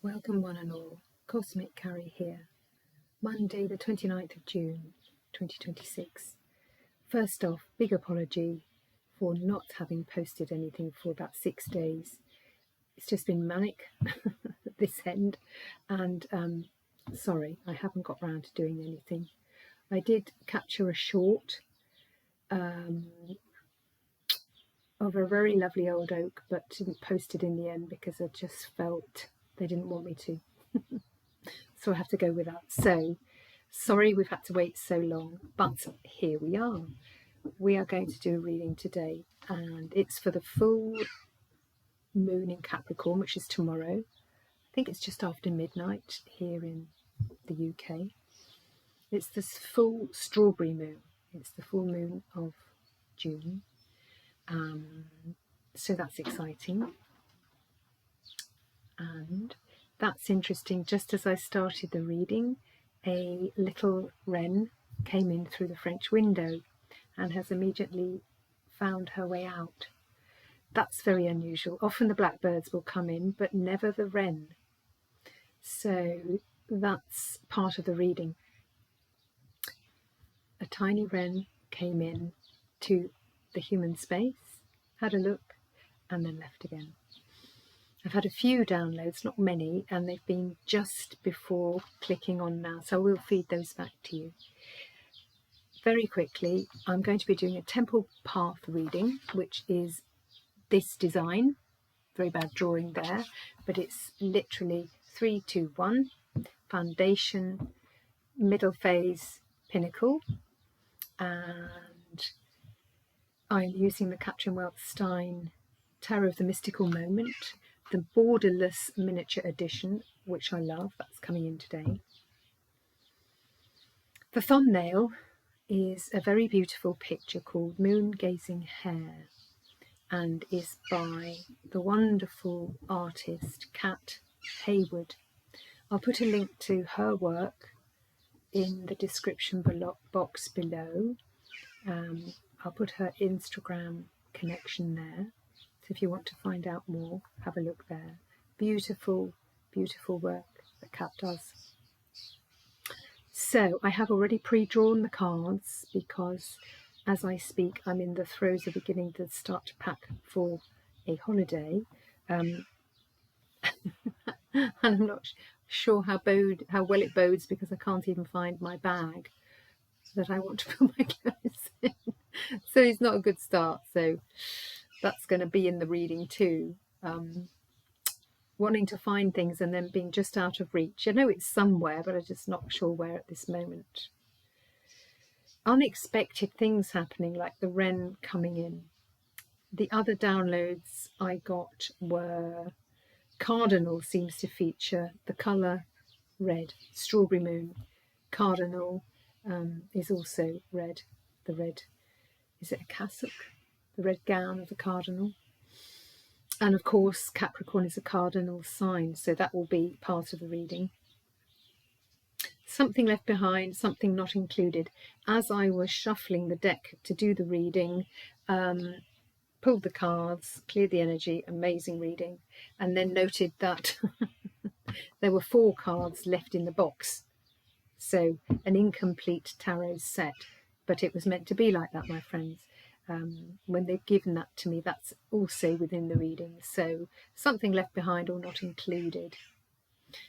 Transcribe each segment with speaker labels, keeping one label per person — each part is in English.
Speaker 1: Welcome one and all, Cosmic Carrie here, Monday the 29th of June 2026. First off, big apology for not having posted anything for about 6 days. It's just been manic at this end, and sorry, I haven't got round to doing anything. I did capture a short of a very lovely old oak, but didn't post it in the end because I just felt they didn't want me to. So I have to go with that. So sorry we've had to wait so long, but here we are. We are going to do a reading today, and it's for the full moon in Capricorn, which is tomorrow. I think it's just after midnight here in the UK. It's this full strawberry moon. It's the full moon of June. So that's exciting. And that's interesting. Just as I started the reading, a little wren came in through the French window and has immediately found her way out. That's very unusual. Often the blackbirds will come in, but never the wren. So that's part of the reading. A tiny wren came in to the human space, had a look, and then left again. I've had a few downloads, not many, and they've been just before clicking on now, so I will feed those back to you. Very quickly, I'm going to be doing a temple path reading, which is this design. Very bad drawing there, but it's literally 3, 2, 1, foundation, middle phase, pinnacle, and I'm using the Katrin Stein Tarot of the Mystical Moment, the borderless miniature edition, which I love. That's coming in today. The thumbnail is a very beautiful picture called Moon Gazing Hare, and is by the wonderful artist Kat Hayward. I'll put a link to her work in the description box below. I'll put her Instagram connection there. So if you want to find out more, have a look there. Beautiful, beautiful work that Kat does. So I have already pre-drawn the cards because as I speak, I'm in the throes of beginning to start to pack for a holiday. And I'm not sure how well it bodes because I can't even find my bag that I want to put my clothes in. So it's not a good start. So that's going to be in the reading too. Wanting to find things and then being just out of reach. I know it's somewhere, but I'm just not sure where at this moment. Unexpected things happening, like the wren coming in. The other downloads I got were cardinal seems to feature the colour red. Strawberry moon. Cardinal is also red. The red, is it a cassock? The red gown of the cardinal. And of course, Capricorn is a cardinal sign, so that will be part of the reading. Something left behind, something not included. As I was shuffling the deck to do the reading, pulled the cards, cleared the energy, amazing reading, and then noted that there were 4 cards left in the box. So an incomplete tarot set, but it was meant to be like that, my friends. When they've given that to me, that's also within the reading. So something left behind or not included.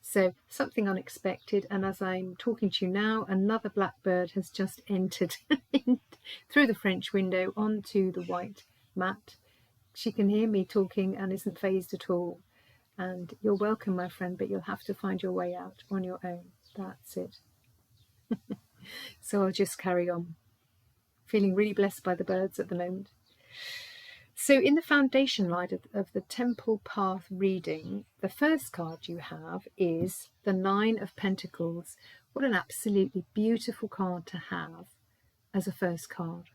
Speaker 1: So something unexpected, and as I'm talking to you now, another blackbird has just entered through the French window onto the white mat. She can hear me talking and isn't phased at all. And you're welcome, my friend, but you'll have to find your way out on your own. That's it. So I'll just carry on. Feeling really blessed by the birds at the moment. So in the foundation light of the Temple Path reading, the first card you have is the 9 of Pentacles. What an absolutely beautiful card to have as a first card.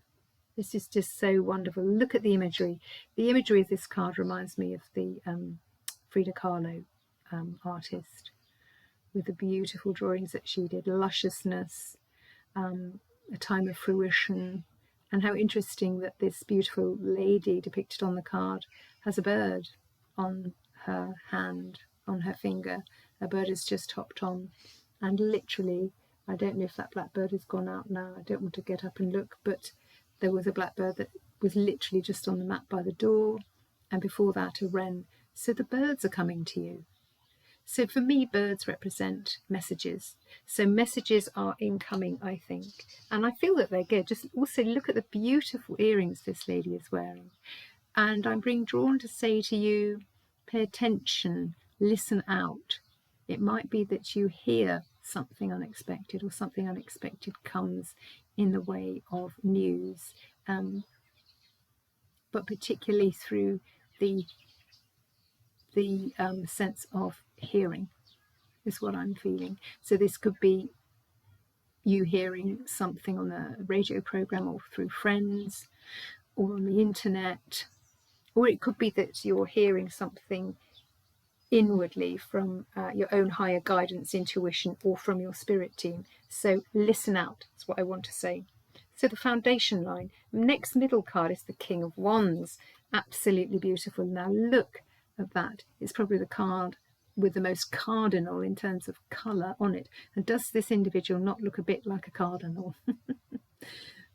Speaker 1: This is just so wonderful. Look at the imagery. The imagery of this card reminds me of the Frida Kahlo artist, with the beautiful drawings that she did, lusciousness, a time of fruition, and how interesting that this beautiful lady depicted on the card has a bird on her hand, on her finger. A bird has just hopped on, and literally, I don't know if that blackbird has gone out now. I don't want to get up and look, but there was a blackbird that was literally just on the mat by the door, and before that a wren. So the birds are coming to you. So for me, birds represent messages. So messages are incoming, I think. And I feel that they're good. Just also look at the beautiful earrings this lady is wearing. And I'm being drawn to say to you, pay attention, listen out. It might be that you hear something unexpected, or something unexpected comes in the way of news, but particularly through the sense of hearing is what I'm feeling. So this could be you hearing something on a radio program, or through friends, or on the internet, or it could be that you're hearing something inwardly from your own higher guidance, intuition, or from your spirit team. So listen out, that's what I want to say. So the foundation line, next middle card is the King of Wands. Absolutely beautiful. Now look at that. It's probably the card with the most cardinal in terms of colour on it. And does this individual not look a bit like a cardinal?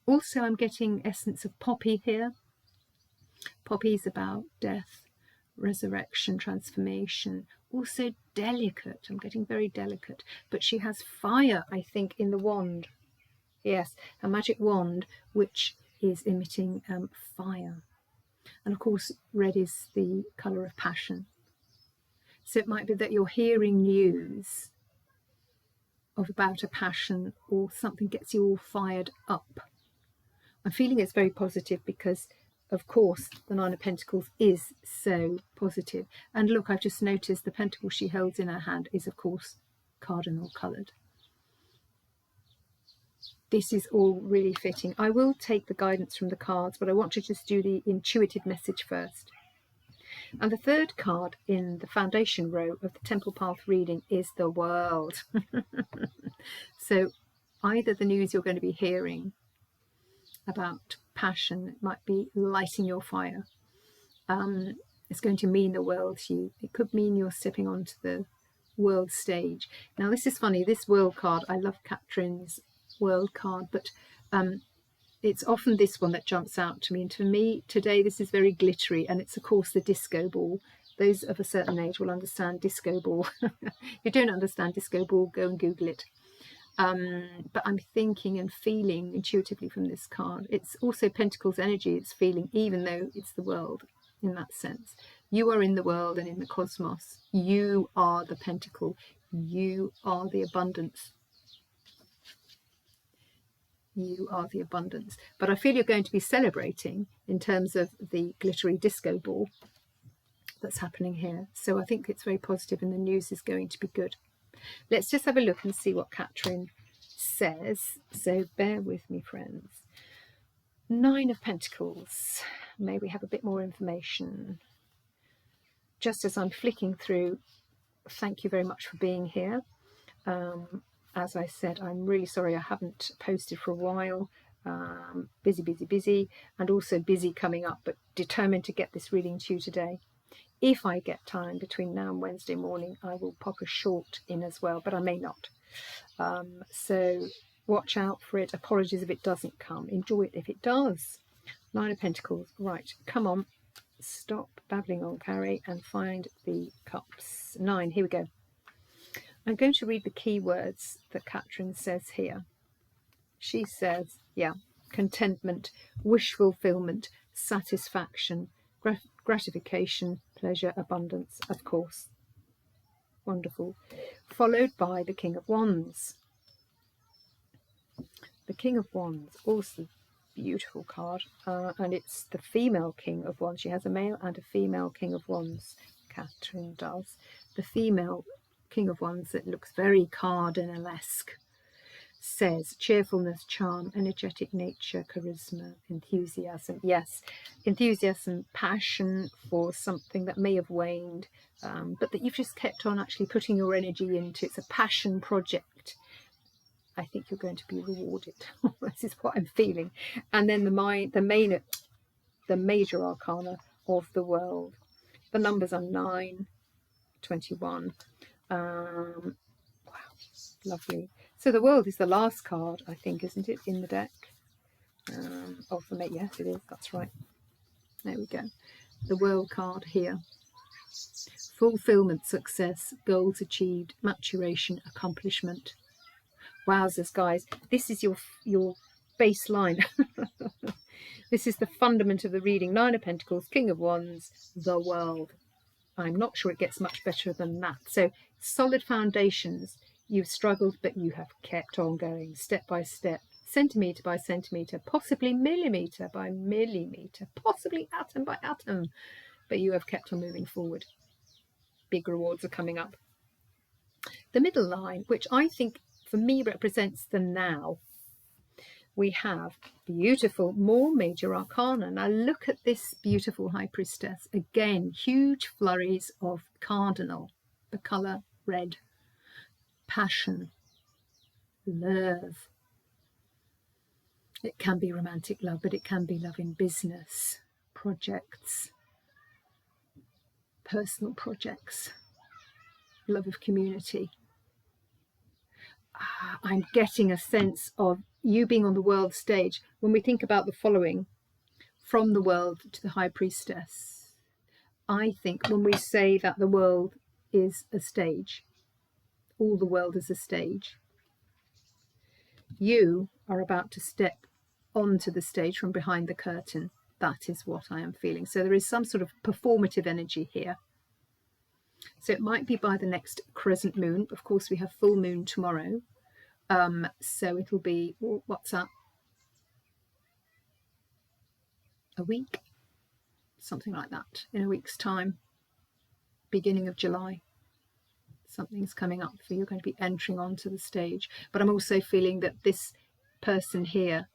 Speaker 1: Also, I'm getting essence of poppy here. Poppy is about death, resurrection, transformation. Also delicate. I'm getting very delicate. But she has fire, I think, in the wand. Yes, a magic wand which is emitting fire. And of course, red is the colour of passion. So it might be that you're hearing news about a passion, or something gets you all fired up. I'm feeling it's very positive because, of course, the Nine of Pentacles is so positive. And look, I've just noticed the pentacle she holds in her hand is, of course, cardinal coloured. This is all really fitting. I will take the guidance from the cards, but I want to just do the intuitive message first. And the third card in the foundation row of the Temple Path reading is the World. So either the news you're going to be hearing about passion, it might be lighting your fire. It's going to mean the world to you. It could mean you're stepping onto the world stage. Now this is funny, this World card, I love Catherine's World card, but it's often this one that jumps out to me. And for me today, this is very glittery, and it's of course the disco ball. Those of a certain age will understand disco ball. If you don't understand disco ball, go and Google it. But I'm thinking and feeling intuitively from this card. It's also Pentacles energy. It's feeling, even though it's the world in that sense. You are in the world and in the cosmos. You are the pentacle. You are the abundance. You are the abundance. But I feel you're going to be celebrating in terms of the glittery disco ball that's happening here. So I think it's very positive, and the news is going to be good. Let's just have a look and see what Catherine says. So bear with me, friends. Nine of Pentacles. May we have a bit more information? Just as I'm flicking through, thank you very much for being here. As I said, I'm really sorry I haven't posted for a while. Busy, and also busy coming up, but determined to get this reading to you today. If I get time between now and Wednesday morning, I will pop a short in as well, but I may not. So watch out for it. Apologies if it doesn't come. Enjoy it if it does. Nine of Pentacles. Right, come on. Stop babbling on, Carrie, and find the cups. 9, here we go. I'm going to read the key words that Catherine says here. She says, contentment, wish fulfillment, satisfaction, gratification, pleasure, abundance, of course. Wonderful. Followed by the King of Wands. The King of Wands, also beautiful card, and it's the female King of Wands. She has a male and a female King of Wands. Catherine does. The female King of Wands, that looks very cardinalesque, says cheerfulness, charm, energetic nature, charisma, enthusiasm. Yes, enthusiasm, passion for something that may have waned, but that you've just kept on actually putting your energy into. It's a passion project. I think you're going to be rewarded. This is what I'm feeling. And then the major arcana of the World. The numbers are 9, 21. Wow, lovely. So the World is the last card, I think, isn't it, in the deck? Oh, for me, yes, it is. That's right. There we go. The World card here. Fulfillment, success, goals achieved, maturation, accomplishment. Wowzers, guys. This is your baseline. This is the fundament of the reading. Nine of Pentacles, King of Wands, the World. I'm not sure it gets much better than that. So solid foundations. You've struggled, but you have kept on going step by step, centimetre by centimetre, possibly millimetre by millimetre, possibly atom by atom, but you have kept on moving forward. Big rewards are coming up. The middle line, which I think for me represents the now, we have beautiful, more major arcana. Now look at this beautiful High Priestess. Again, huge flurries of cardinal, the colour red. Passion, love. It can be romantic love, but it can be love in business, projects, personal projects, love of community. I'm getting a sense of you being on the world stage. When we think about the following, from the World to the High Priestess, I think when we say that the world is a stage, all the world is a stage, you are about to step onto the stage from behind the curtain. That is what I am feeling. So there is some sort of performative energy here. So it might be by the next crescent moon. Of course, we have full moon tomorrow. So it'll be, what's that? A week? Something like that. In a week's time. Beginning of July. Something's coming up for you. You're going to be entering onto the stage. But I'm also feeling that this person here,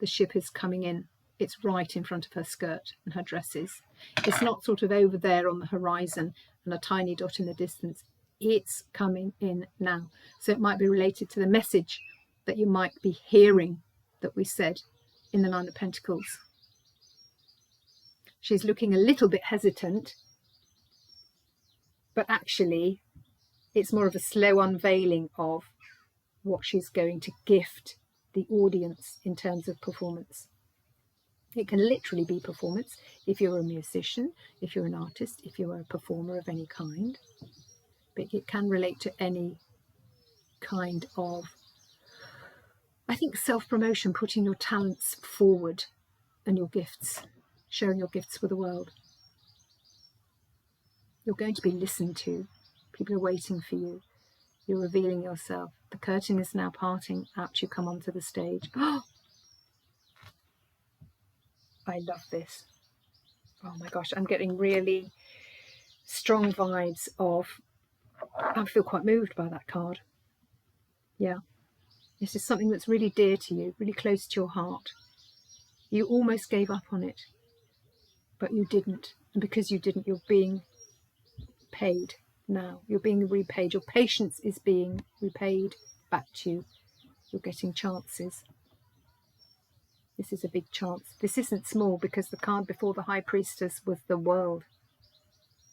Speaker 1: the ship is coming in. It's right in front of her skirt and her dresses. It's not sort of over there on the horizon and a tiny dot in the distance. It's coming in now. So it might be related to the message that you might be hearing that we said in the Nine of Pentacles. She's looking a little bit hesitant, but actually it's more of a slow unveiling of what she's going to gift the audience in terms of performance. It can literally be performance if you're a musician, if you're an artist, if you're a performer of any kind. But it can relate to any kind of, I think, self-promotion, putting your talents forward and your gifts, sharing your gifts with the world. You're going to be listened to. People are waiting for you. You're revealing yourself. The curtain is now parting. Out you come onto the stage. Oh, I love this. Oh my gosh, I'm getting really strong vibes of, I feel quite moved by that card. Yeah. This is something that's really dear to you, really close to your heart. You almost gave up on it, but you didn't. And because you didn't, you're being paid now. You're being repaid. Your patience is being repaid back to you. You're getting chances. This is a big chance. This isn't small because the card before the High Priestess was the World.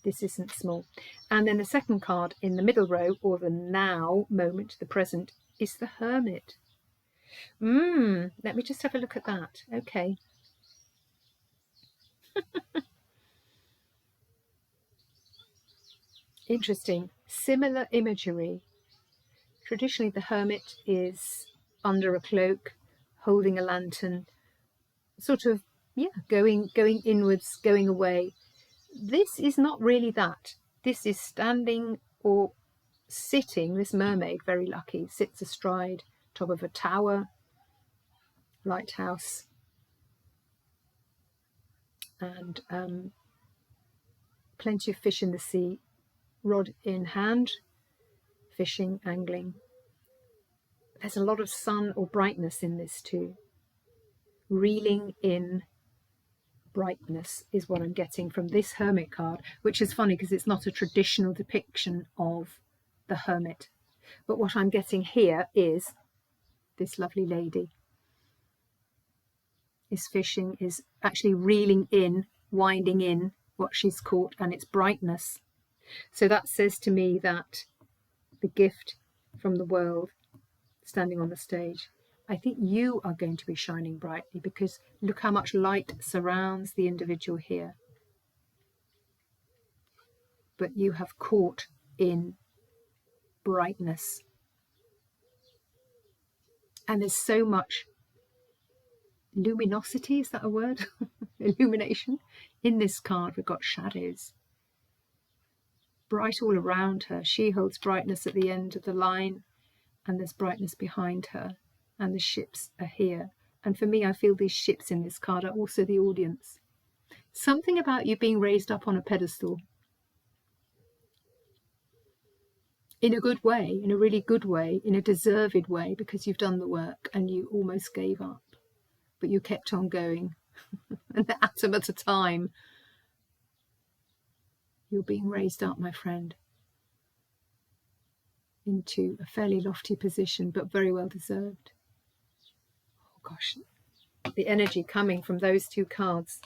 Speaker 1: This isn't small. And then the second card in the middle row, or the now moment, the present, is the Hermit. Let me just have a look at that. Okay. Interesting. Similar imagery. Traditionally, the Hermit is under a cloak, holding a lantern, sort of, going inwards, going away. This is not really that. This is standing or sitting. This mermaid, very lucky, sits astride top of a tower, lighthouse, and plenty of fish in the sea, rod in hand, fishing, angling. There's a lot of sun or brightness in this too. Reeling in brightness is what I'm getting from this Hermit card, which is funny because it's not a traditional depiction of the Hermit. But what I'm getting here is this lovely lady is fishing, is actually reeling in, winding in what she's caught, and it's brightness. So that says to me that the gift from the world standing on the stage, I think you are going to be shining brightly, because look how much light surrounds the individual here. But you have caught in brightness. And there's so much luminosity, is that a word? Illumination. In this card, we've got shadows. Bright all around her. She holds brightness at the end of the line, and there's brightness behind her. And the ships are here. And for me, I feel these ships in this card are also the audience. Something about you being raised up on a pedestal. In a good way, in a really good way, in a deserved way, because you've done the work and you almost gave up, but you kept on going. An atom at a time. You're being raised up, my friend, into a fairly lofty position, but very well deserved. Oh gosh, the energy coming from those two cards,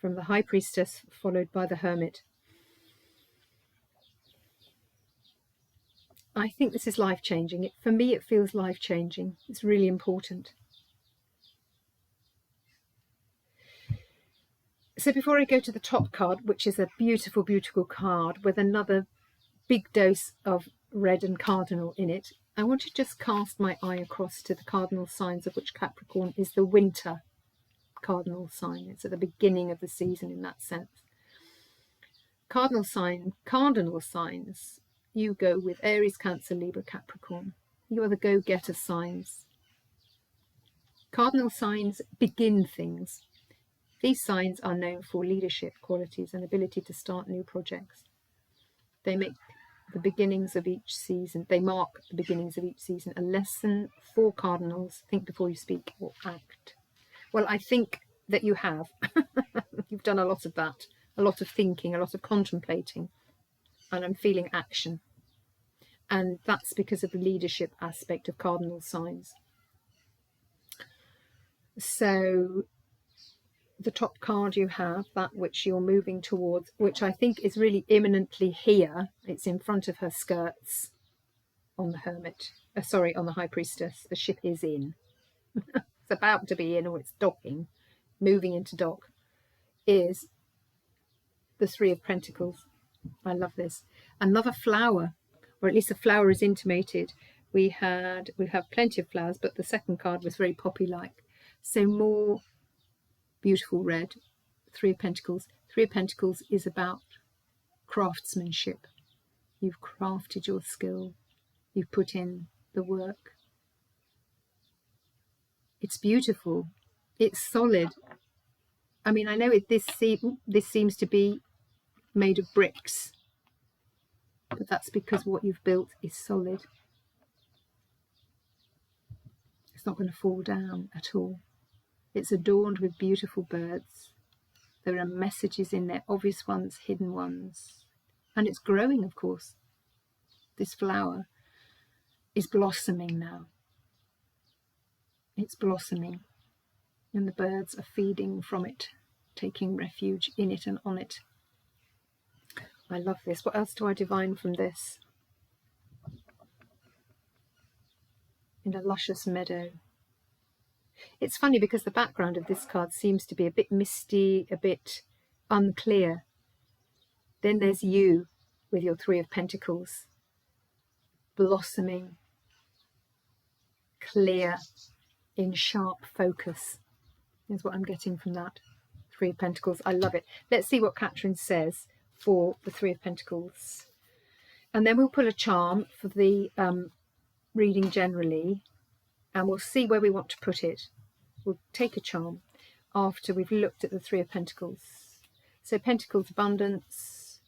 Speaker 1: from the High Priestess followed by the Hermit. I think this is life-changing. For me, it feels life-changing. It's really important. So before I go to the top card, which is a beautiful, beautiful card with another big dose of red and cardinal in it, I want to just cast my eye across to the cardinal signs, of which Capricorn is the winter cardinal sign. It's at the beginning of the season in that sense. Cardinal signs, you go with Aries, Cancer, Libra, Capricorn. You are the go-getter signs. Cardinal signs begin things. These signs are known for leadership qualities and ability to start new projects. They make the beginnings of each season. They mark the beginnings of each season. A lesson for cardinals: think before you speak or act. Well, I think that you have. You've done a lot of that, a lot of thinking, a lot of contemplating, and I'm feeling action. And that's because of the leadership aspect of cardinal signs. So the top card you have, that which you're moving towards, which I think is really imminently here. It's in front of her skirts on the Hermit. On the High Priestess. The ship is in. It's about to be in, or it's docking, moving into dock, is the Three of Pentacles. I love this. Another flower, or at least a flower is intimated. We have plenty of flowers, but the second card was very poppy-like. So more beautiful red. Three of Pentacles. Three of Pentacles is about craftsmanship. You've crafted your skill. You've put in the work. It's beautiful. It's solid. I mean, I know this seems to be made of bricks, but that's because what you've built is solid. It's not going to fall down at all. It's adorned with beautiful birds. There are messages in there, obvious ones, hidden ones. And it's growing, of course. This flower is blossoming now. It's blossoming. And the birds are feeding from it, taking refuge in it and on it. I love this. What else do I divine from this? In a luscious meadow. It's funny because the background of this card seems to be a bit misty, a bit unclear. Then there's you with your Three of Pentacles, blossoming, clear, in sharp focus, is what I'm getting from that. Three of Pentacles. I love it. Let's see what Catherine says for the Three of Pentacles. And then we'll pull a charm for the reading generally, and we'll see where we want to put it. We'll take a charm after we've looked at the Three of Pentacles. So Pentacles, abundance,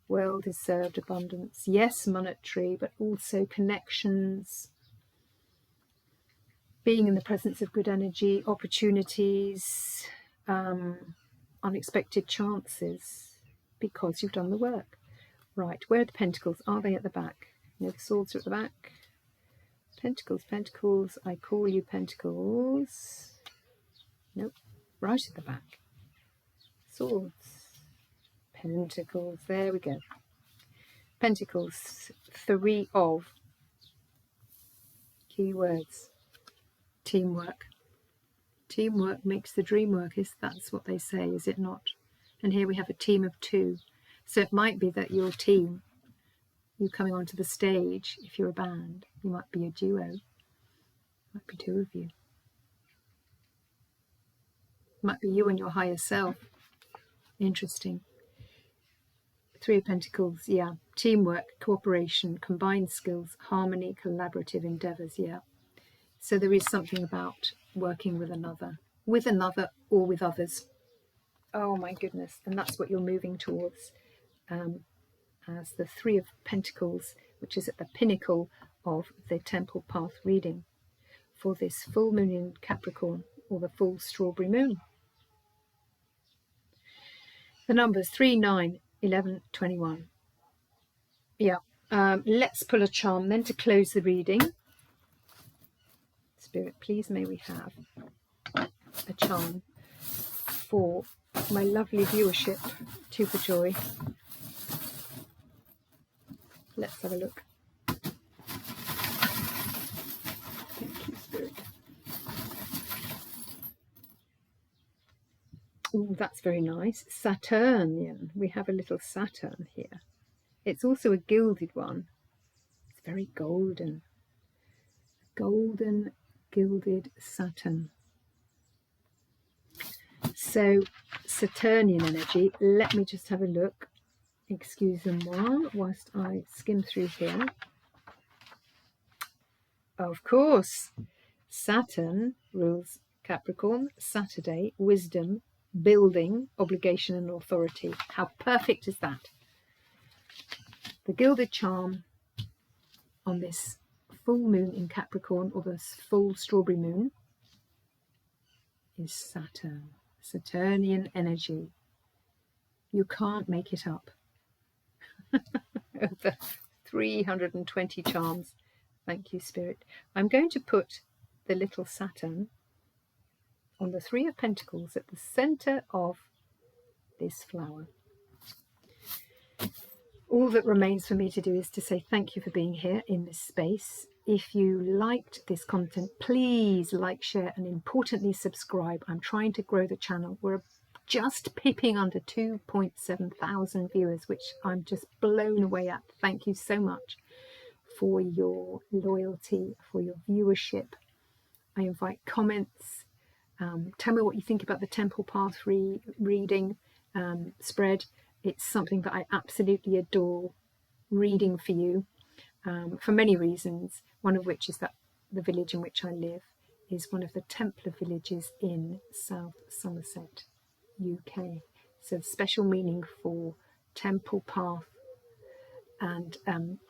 Speaker 1: well-deserved abundance. Yes, monetary, but also connections, being in the presence of good energy, opportunities, unexpected chances, because you've done the work. Right, where are the Pentacles? Are they at the back? No, the swords are at the back. Pentacles, Pentacles, I call you Pentacles. Nope, right at the back. Swords, Pentacles, there we go. Pentacles, Three of, keywords, teamwork. Teamwork makes the dream work, that's what they say, is it not? And here we have a team of two. So it might be that your team, you coming onto the stage, if you're a band, you might be a duo. Might be two of you. Might be you and your higher self. Interesting. Three of Pentacles, yeah. Teamwork, cooperation, combined skills, harmony, collaborative endeavours, yeah. So there is something about working with another or with others. Oh my goodness. And that's what you're moving towards as the Three of Pentacles, which is at the pinnacle of the Temple Path reading for this full moon in Capricorn, or the full strawberry moon. The numbers 3, 9, 11, 21. Yeah. Let's pull a charm then to close the reading. Spirit, please may we have a charm for my lovely viewership. Two for joy. Let's have a look. Thank you, Spirit. Oh, that's very nice. Saturnian. We have a little Saturn here. It's also a gilded one. It's very golden. Golden gilded Saturn. So Saturnian energy. Let me just have a look. Excusez-moi whilst I skim through here. Of course, Saturn rules Capricorn. Saturday, wisdom, building, obligation and authority. How perfect is that? The gilded charm on this full moon in Capricorn, or the full strawberry moon, is Saturn. Saturnian energy. You can't make it up. Over 320 charms. Thank you, Spirit. I'm going to put the little Saturn on the Three of Pentacles at the centre of this flower. All that remains for me to do is to say thank you for being here in this space. If you liked this content, please like, share, and importantly subscribe. I'm trying to grow the channel. We're just peeping under 2.7 thousand viewers, which I'm just blown away at. Thank you so much for your loyalty, for your viewership. I invite comments. Tell me what you think about the Temple Path reading spread. It's something that I absolutely adore reading for you for many reasons, one of which is that the village in which I live is one of the Templar villages in South Somerset, UK. So special meaning for Temple Path. And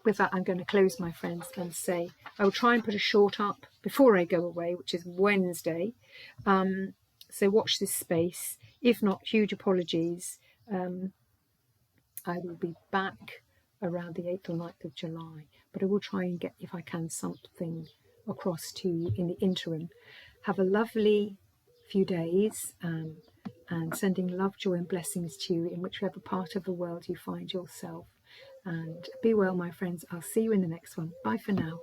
Speaker 1: with that, I'm going to close, my friends, and say I will try and put a short up before I go away, which is Wednesday. So watch this space. If not, huge apologies. I will be back around the 8th or 9th of July, but I will try and get, if I can, something across to you in the interim. Have a lovely few days, and sending love, joy and blessings to you in whichever part of the world you find yourself. And be well, my friends. I'll see you in the next one. Bye for now.